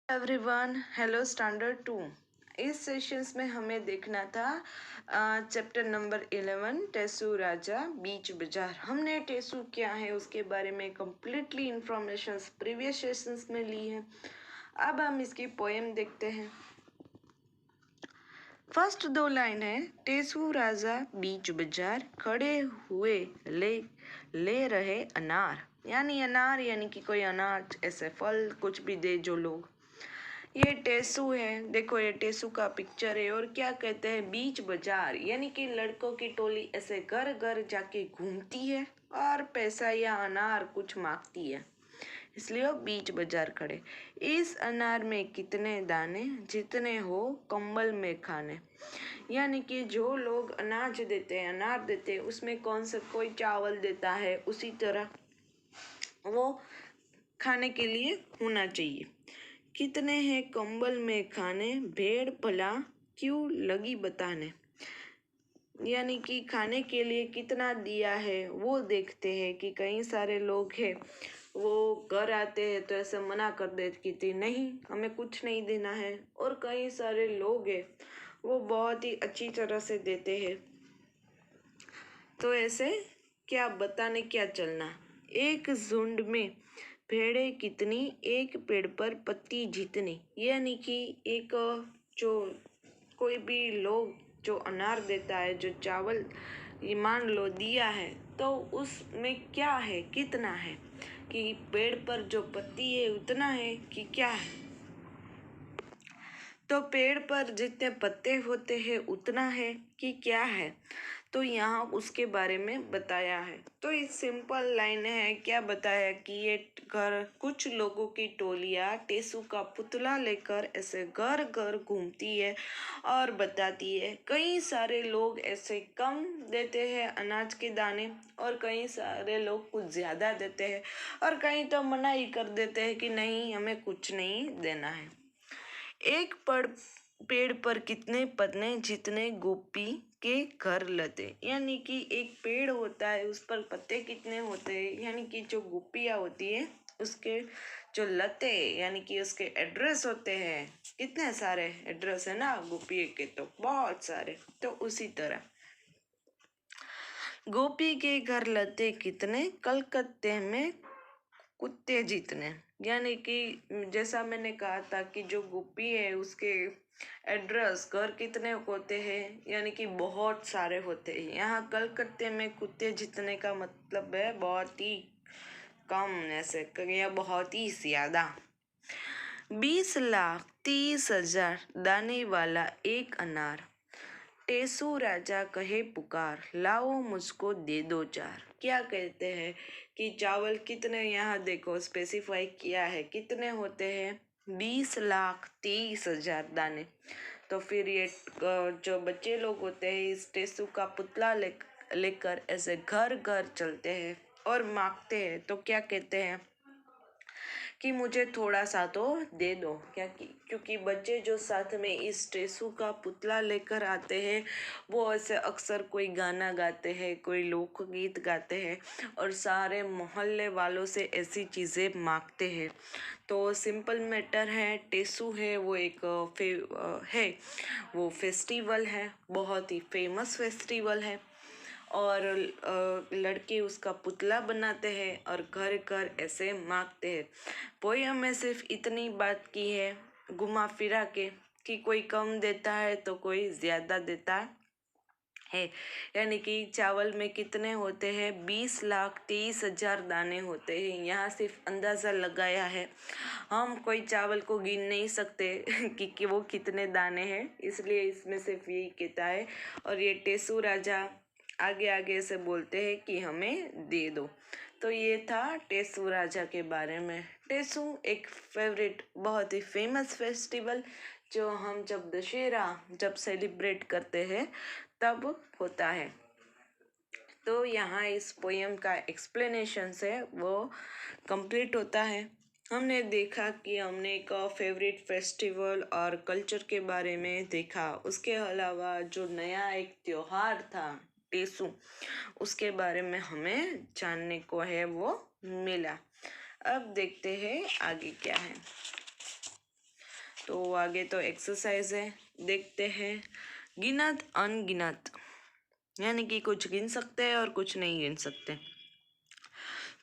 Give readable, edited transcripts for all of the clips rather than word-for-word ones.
Everyone, hello standard 2। इस sessions में हमें देखना था चैप्टर नंबर 11 टेसू राजा बीच बाजार। हमने टेसू क्या है उसके बारे में कंप्लीटली इंफॉर्मेशन प्रीवियस सेशंस में ली है। अब हम इसकी पोएम देखते हैं। फर्स्ट दो लाइन है, टेसू राजा बीच बाजार खड़े हुए ले रहे अनार। यानी अनार यानी कि कोई अनाज, ऐसे फल कुछ भी दे जो लोग। ये टेसू है, देखो ये टेसू का पिक्चर है। और क्या कहते हैं, बीच बाजार यानी कि लड़कों की टोली ऐसे घर घर जाके घूमती है और पैसा या अनार कुछ मांगती है, इसलिए वो बीच बाजार खड़े। इस अनार में कितने दाने, जितने हो कंबल में खाने। यानी कि जो लोग अनाज देते हैं, अनार देते हैं, उसमें कौन सा कोई चावल देता है, उसी तरह वो खाने के लिए होना चाहिए। कितने हैं कंबल में खाने, भेड़ भला क्यों लगी बताने। यानी कि खाने के लिए कितना दिया है वो देखते हैं। कि कई सारे लोग हैं वो घर आते हैं तो ऐसे मना कर देते कि नहीं हमें कुछ नहीं देना है, और कई सारे लोग हैं वो बहुत ही अच्छी तरह से देते हैं। तो ऐसे क्या बताने क्या चलना। एक झुंड में भेड़ें कितनी, एक पेड़ पर पत्ती जितनी। यानी कि एक जो कोई भी लोग जो अनार देता है, जो चावल ये मान लो दिया है, तो उसमें क्या है, कितना है, कि पेड़ पर जो पत्ती है उतना है कि क्या है। तो पेड़ पर जितने पत्ते होते हैं उतना है कि क्या है, तो यहाँ उसके बारे में बताया है। तो इस सिंपल लाइन है, क्या बताया कि ये घर कुछ लोगों की टोलियाँ टेसू का पुतला लेकर ऐसे घर घर घूमती है और बताती है। कई सारे लोग ऐसे कम देते हैं अनाज के दाने, और कई सारे लोग कुछ ज़्यादा देते हैं, और कई तो मना ही कर देते हैं कि नहीं हमें कुछ नहीं देना है। एक पेड़ पर कितने पत्ते, जितने गोपी के घर लते। यानी कि एक पेड़ होता है, उस पर पत्ते कितने होते हैं, यानी कि जो गोपियाँ होती है उसके जो लते यानी कि उसके एड्रेस होते हैं, कितने सारे एड्रेस है ना गोपी के, तो बहुत सारे। तो उसी तरह गोपी के घर लते कितने, कलकत्ते में कुत्ते जितने। यानी कि जैसा मैंने कहा था कि जो गोपी है उसके एड्रेस घर कितने होते हैं, यानी कि बहुत सारे होते हैं। यहाँ कलकत्ते में कुत्ते जितने का मतलब है बहुत ही कम, ऐसे या बहुत ही ज्यादा। 20,30,000 दाने वाला एक अनार, टेसू राजा कहे पुकार, लाओ मुझको दे दो चार। क्या कहते हैं कि चावल कितने, यहाँ देखो स्पेसिफाई किया है कितने होते हैं, 20,30,000 दाने। तो फिर ये जो बच्चे लोग होते हैं इस टेसू का पुतला लेकर ऐसे घर घर चलते हैं और मांगते हैं। तो क्या कहते हैं कि मुझे थोड़ा सा तो दे दो। क्या क्योंकि बच्चे जो साथ में इस टेसू का पुतला लेकर आते हैं वो ऐसे अक्सर कोई गाना गाते हैं, कोई लोकगीत गाते हैं, और सारे मोहल्ले वालों से ऐसी चीज़ें मांगते हैं। तो सिंपल मैटर है, टेसू है वो एक है वो फेस्टिवल है, बहुत ही फेमस फेस्टिवल है। और लड़के उसका पुतला बनाते हैं और घर घर ऐसे मांगते हैं। पोयम में सिर्फ इतनी बात की है घुमा फिरा के, कि कोई कम देता है तो कोई ज़्यादा देता है। यानी कि चावल में कितने होते हैं, 20,30,000 दाने होते हैं। यहाँ सिर्फ अंदाज़ा लगाया है, हम कोई चावल को गिन नहीं सकते कि वो कितने दाने हैं, इसलिए इसमें सिर्फ यही कहता है। और ये टेसू राजा आगे आगे से बोलते हैं कि हमें दे दो। तो ये था टेसू राजा के बारे में। टेसू एक फेवरेट बहुत ही फेमस फेस्टिवल जो हम जब दशहरा जब सेलिब्रेट करते हैं तब होता है। तो यहाँ इस पोएम का एक्सप्लेनेशन है वो कंप्लीट होता है। हमने देखा कि हमने एक फेवरेट फेस्टिवल और कल्चर के बारे में देखा। उसके अलावा जो नया एक त्योहार था टेसू, उसके बारे में हमें जानने को है वो मिला। अब देखते हैं आगे क्या है। तो आगे तो एक्सरसाइज है, देखते हैं। गिनत अनगिनत, यानी कि कुछ गिन सकते हैं और कुछ नहीं गिन सकते।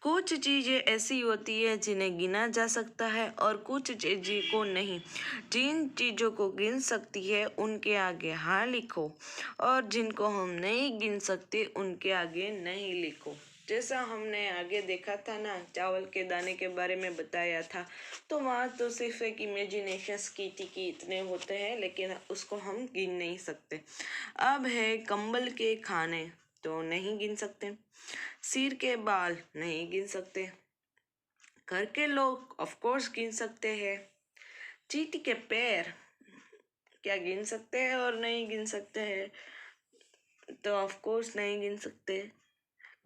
कुछ चीज़ें ऐसी होती है जिन्हें गिना जा सकता है और कुछ चीज़ों को नहीं। जिन चीज़ों को गिन सकती है उनके आगे हाँ लिखो और जिनको हम नहीं गिन सकते उनके आगे नहीं लिखो। जैसा हमने आगे देखा था ना, चावल के दाने के बारे में बताया था, तो वहाँ तो सिर्फ एक इमेजिनेशंस की थी कि इतने होते हैं, लेकिन उसको हम गिन नहीं सकते। अब है कंबल के खाने, तो नहीं गिन सकते। सिर के बाल नहीं गिन सकते। घर के लोग ऑफ कोर्स गिन सकते हैं। चींटी के पैर क्या गिन सकते हैं और नहीं गिन सकते हैं, तो ऑफ कोर्स नहीं गिन सकते।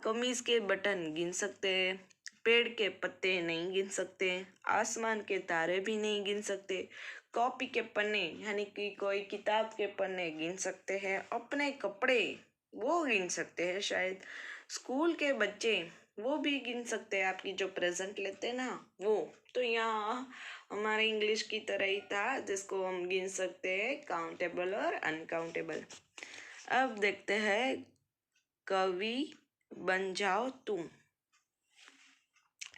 कमीज के बटन गिन सकते हैं। पेड़ के पत्ते नहीं गिन सकते। आसमान के तारे भी नहीं गिन सकते। कॉपी के पन्ने यानी कि कोई किताब के पन्ने गिन सकते हैं। अपने कपड़े वो गिन सकते हैं शायद। स्कूल के बच्चे वो भी गिन सकते हैं, आपकी जो प्रेजेंट लेते हैं ना वो। तो यहाँ हमारे इंग्लिश की तरह ही था, जिसको हम गिन सकते हैं काउंटेबल और अनकाउंटेबल। अब देखते हैं कवि बन जाओ तुम।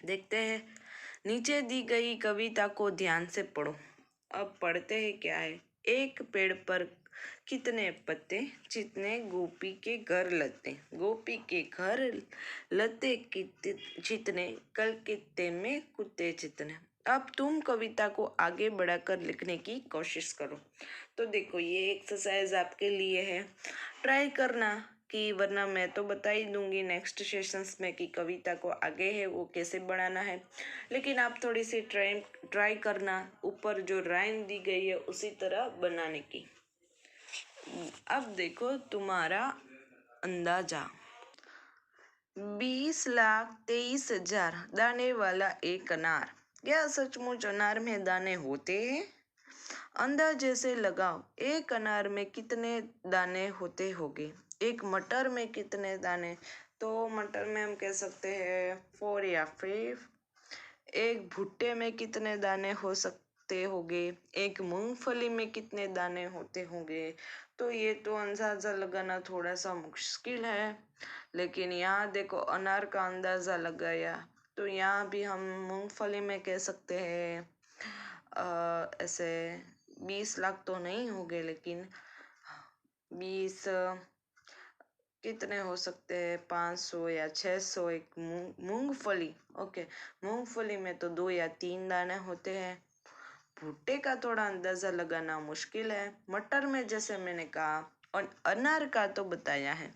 देखते हैं, नीचे दी गई कविता को ध्यान से पढ़ो। अब पढ़ते हैं क्या है। एक पेड़ पर कितने पत्ते, जितने गोपी के घर लते, गोपी के घर लते जितने, कल कित्ते में कुत्ते जितने। अब तुम कविता को आगे बढ़ाकर लिखने की कोशिश करो। तो देखो, ये एक्सरसाइज आपके लिए है, ट्राई करना। कि वरना मैं तो बता ही दूंगी नेक्स्ट सेशंस में कि कविता को आगे है वो कैसे बढ़ाना है, लेकिन आप थोड़ी सी ट्राई करना ऊपर जो राइम दी गई है उसी तरह बनाने की। अब देखो तुम्हारा अंदाजा। 20,23,000 दाने वाला एक अनार। क्या सचमुच अनार में दाने होते हैं? अंदाजे से लगाओ, एक अनार में कितने दाने होते होंगे। एक मटर में कितने दाने, तो मटर में हम कह सकते हैं 4 या 5। एक भुट्टे में कितने दाने हो सकते होंगे। एक मूंगफली में कितने दाने होते होंगे। तो ये तो अंदाजा लगाना थोड़ा सा मुश्किल है, लेकिन यहाँ देखो अनार का अंदाजा लगाया, तो यहाँ भी हम मूंगफली में कह सकते हैं ऐसे 20 लाख तो नहीं होंगे, लेकिन 20 कितने हो सकते हैं, 500 या 600। एक मूंगफली, ओके, मूंगफली में तो 2 या 3 दाने होते हैं। भुट्टे का थोड़ा अंदाजा लगाना मुश्किल है। मटर में जैसे मैंने कहा, और अनार का तो बताया है।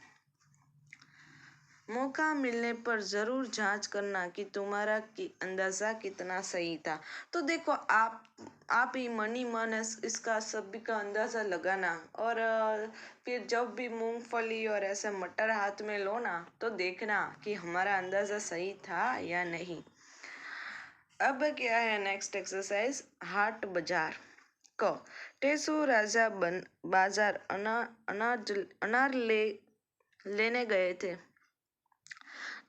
मौका मिलने पर जरूर जांच करना कि तुम्हारा अंदाजा कितना सही था। तो देखो, आप ही मन ही मन इसका सभी का अंदाजा लगाना, और फिर जब भी मूंगफली और ऐसे मटर हाथ में लो ना, तो देखना कि हमारा अंदाजा सही था या नहीं। अब क्या है नेक्स्ट एक्सरसाइज, हाट बाजार। क, टेसु राजा बाजार अनार लेने गए थे।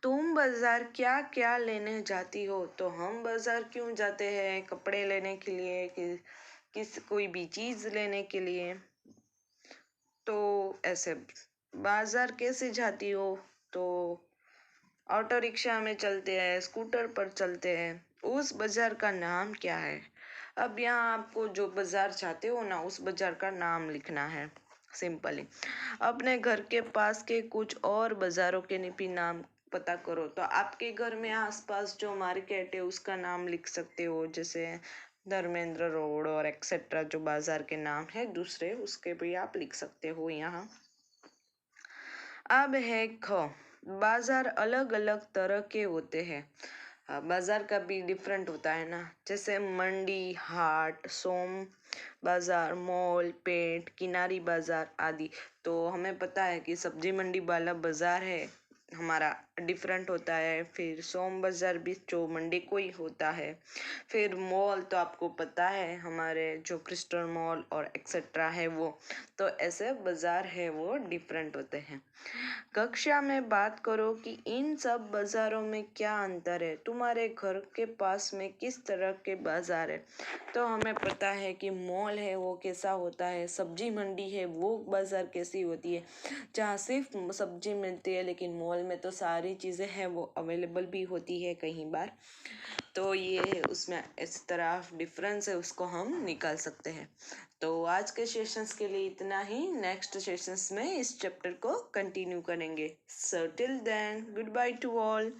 तुम बाजार क्या क्या लेने जाती हो? तो हम बाजार क्यों जाते हैं? कपड़े लेने के लिए कि कोई भी चीज लेने के लिए। तो ऐसे बाजार कैसे जाती हो? तो ऑटो रिक्शा में चलते हैं, स्कूटर पर चलते हैं। उस बाजार का नाम क्या है? अब यहाँ आपको जो बाजार जाते हो ना, उस बाजार का नाम लिखना है सिंपली। अपने घर के पास के कुछ और बाजारों के भी नाम पता करो। तो आपके घर में आसपास जो मार्केट है उसका नाम लिख सकते हो, जैसे धर्मेंद्र रोड और एक्सेट्रा जो बाजार के नाम है दूसरे, उसके भी आप लिख सकते हो यहाँ। अब है ख, बाजार अलग अलग तरह के होते हैं। बाजार का भी डिफरेंट होता है ना, जैसे मंडी, हाट, सोम बाजार, मॉल, पेट, किनारी बाजार आदि। तो हमें पता है कि सब्जी मंडी वाला बाजार है हमारा डिफरेंट होता है, फिर सोम बाज़ार भी जो मंडे को ही होता है, फिर मॉल तो आपको पता है हमारे जो क्रिस्टल मॉल और एक्सेट्रा है वो, तो ऐसे बाज़ार है वो डिफरेंट होते हैं। कक्षा में बात करो कि इन सब बाज़ारों में क्या अंतर है, तुम्हारे घर के पास में किस तरह के बाज़ार है। तो हमें पता है कि मॉल है वो कैसा होता है, सब्जी मंडी है वो बाज़ार कैसी होती है, जहाँ सिर्फ सब्जी मिलती है, लेकिन मॉल में तो सारी चीज़ें हैं वो अवेलेबल भी होती है कहीं बार। तो ये उसमें इस तरह डिफरेंस है, उसको हम निकाल सकते हैं। तो आज के सेशंस के लिए इतना ही, नेक्स्ट सेशंस में इस चैप्टर को कंटिन्यू करेंगे। So till then goodbye to all.